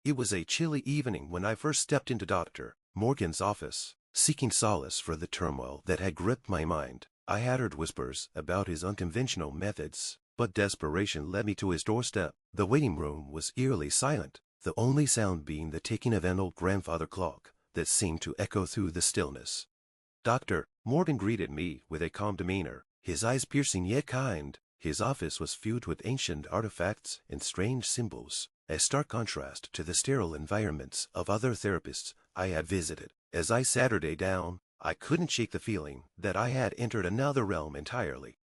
It was a chilly evening when I first stepped into Dr. Morgan's office, seeking solace for the turmoil that had gripped my mind. I had heard whispers about his unconventional methods, but desperation led me to his doorstep. The waiting room was eerily silent, the only sound being the ticking of an old grandfather clock that seemed to echo through the stillness. Dr. Morgan greeted me with a calm demeanor, his eyes piercing yet kind. His office was filled with ancient artifacts and strange symbols, a stark contrast to the sterile environments of other therapists I had visited. As I sat down, I couldn't shake the feeling that I had entered another realm entirely.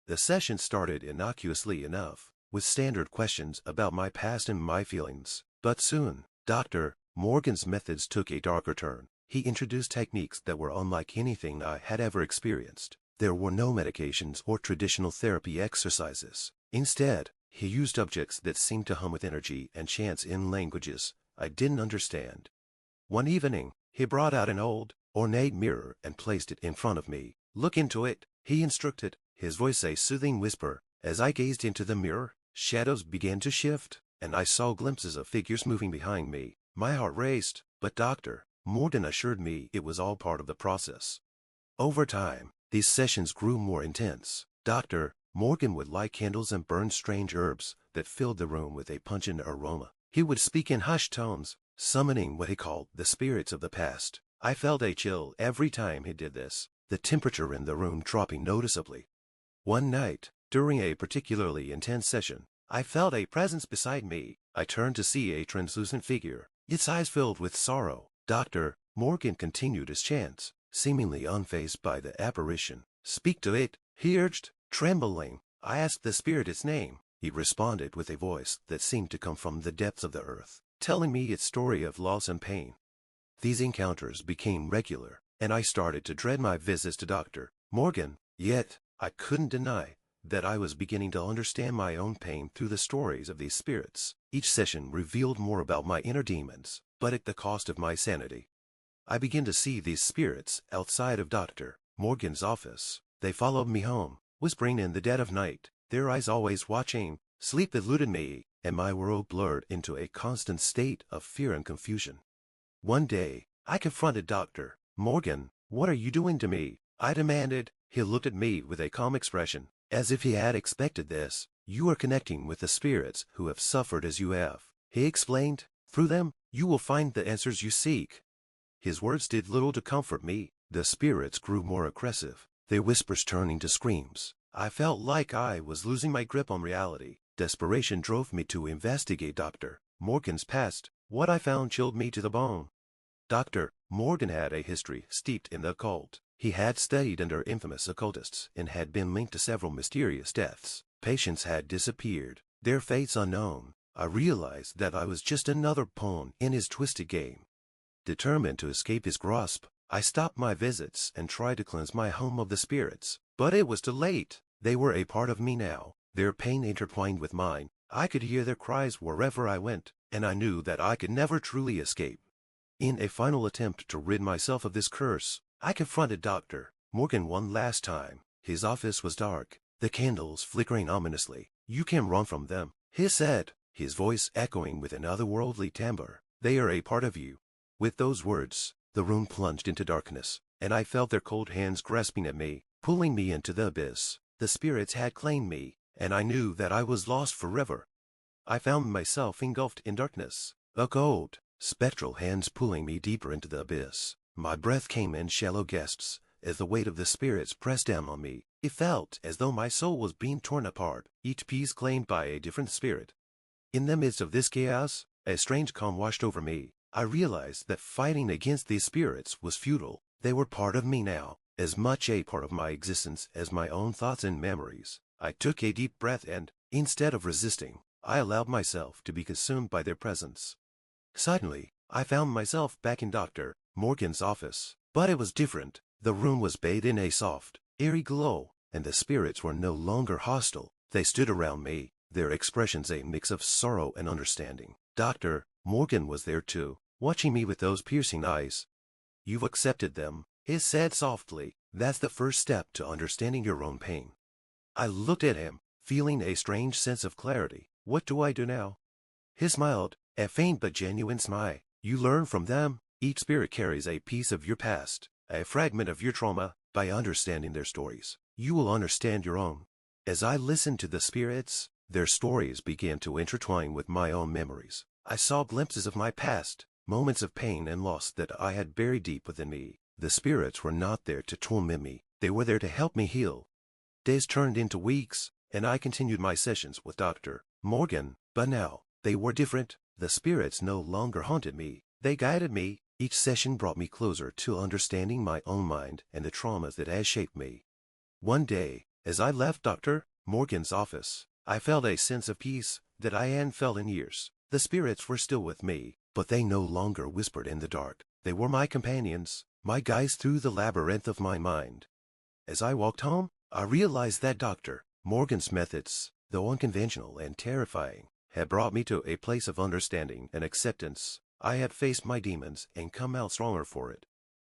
The session started innocuously enough, with standard questions about my past and my feelings, but soon, Dr. Morgan's methods took a darker turn. He introduced techniques that were unlike anything I had ever experienced. There were no medications or traditional therapy exercises. Instead, he used objects that seemed to hum with energy and chants in languages I didn't understand. One evening, he brought out an old, ornate mirror and placed it in front of me. "Look into it," he instructed, his voice a soothing whisper. As I gazed into the mirror, shadows began to shift, and I saw glimpses of figures moving behind me. My heart raced, but Dr. Morgan assured me it was all part of the process. Over time, these sessions grew more intense. Dr. Morgan would light candles and burn strange herbs that filled the room with a pungent aroma. He would speak in hushed tones, summoning what he called the spirits of the past. I felt a chill every time he did this, the temperature in the room dropping noticeably. One night, during a particularly intense session, I felt a presence beside me. I turned to see a translucent figure, its eyes filled with sorrow. Dr. Morgan continued his chants, seemingly unfazed by the apparition. "Speak to it," he urged, trembling. I asked the spirit its name. He responded with a voice that seemed to come from the depths of the earth, telling me its story of loss and pain. These encounters became regular, and I started to dread my visits to Dr. Morgan. Yet, I couldn't deny that I was beginning to understand my own pain through the stories of these spirits. Each session revealed more about my inner demons, but at the cost of my sanity. I began to see these spirits outside of Dr. Morgan's office. They followed me home, whispering in the dead of night, their eyes always watching. Sleep eluded me, and my world blurred into a constant state of fear and confusion. One day, I confronted Dr. Morgan. "What are you doing to me?" I demanded. He looked at me with a calm expression, as if he had expected this. "You are connecting with the spirits who have suffered as you have," he explained. "Through them, you will find the answers you seek." His words did little to comfort me. The spirits grew more aggressive, their whispers turning to screams. I felt like I was losing my grip on reality. Desperation drove me to investigate Dr. Morgan's past. What I found chilled me to the bone. Dr. Morgan had a history steeped in the occult. He had studied under infamous occultists and had been linked to several mysterious deaths. Patients had disappeared, their fates unknown. I realized that I was just another pawn in his twisted game. Determined to escape his grasp, I stopped my visits and tried to cleanse my home of the spirits. But it was too late. They were a part of me now, their pain intertwined with mine. I could hear their cries wherever I went, and I knew that I could never truly escape. In a final attempt to rid myself of this curse, I confronted Dr. Morgan one last time. His office was dark, the candles flickering ominously. "You can't run from them," he said, his voice echoing with an otherworldly timbre. "They are a part of you." With those words, the room plunged into darkness, and I felt their cold hands grasping at me, pulling me into the abyss. The spirits had claimed me, and I knew that I was lost forever. I found myself engulfed in darkness, a cold, spectral hands pulling me deeper into the abyss. My breath came in shallow gasps as the weight of the spirits pressed down on me. It felt as though my soul was being torn apart, each piece claimed by a different spirit. In the midst of this chaos, a strange calm washed over me. I realized that fighting against these spirits was futile. They were part of me now, as much a part of my existence as my own thoughts and memories. I took a deep breath and, instead of resisting, I allowed myself to be consumed by their presence. Suddenly, I found myself back in Dr. Morgan's office. But it was different. The room was bathed in a soft, airy glow, and the spirits were no longer hostile. They stood around me, their expressions a mix of sorrow and understanding. Dr. Morgan was there too, watching me with those piercing eyes. "You've accepted them," he said softly. "That's the first step to understanding your own pain." I looked at him, feeling a strange sense of clarity. "What do I do now?" He smiled. A faint but genuine smile. You learn from them. Each spirit carries a piece of your past, a fragment of your trauma. By understanding their stories, you will understand your own. As I listened to the spirits, their stories began to intertwine with my own memories. I saw glimpses of my past, moments of pain and loss that I had buried deep within me. The spirits were not there to torment me. They were there to help me heal. Days turned into weeks, and I continued my sessions with Dr. Morgan. But now, they were different. The spirits no longer haunted me. They guided me. Each session brought me closer to understanding my own mind and the traumas that had shaped me. One day, as I left Dr. Morgan's office, I felt a sense of peace that I hadn't felt in years. The spirits were still with me, but they no longer whispered in the dark. They were my companions, my guides through the labyrinth of my mind. As I walked home, I realized that Dr. Morgan's methods, though unconventional and terrifying, had brought me to a place of understanding and acceptance. I had faced my demons and come out stronger for it.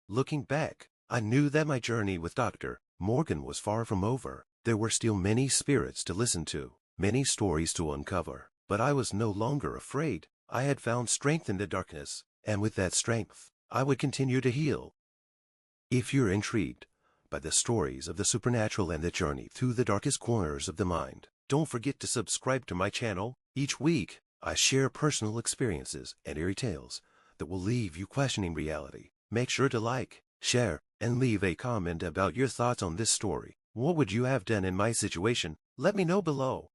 Looking back, I knew that my journey with Dr. Morgan was far from over. There were still many spirits to listen to, many stories to uncover, but I was no longer afraid. I had found strength in the darkness, and with that strength, I would continue to heal. If you're intrigued by the stories of the supernatural and the journey through the darkest corners of the mind, don't forget to subscribe to my channel. Each week, I share personal experiences and eerie tales that will leave you questioning reality. Make sure to like, share, and leave a comment about your thoughts on this story. What would you have done in my situation? Let me know below.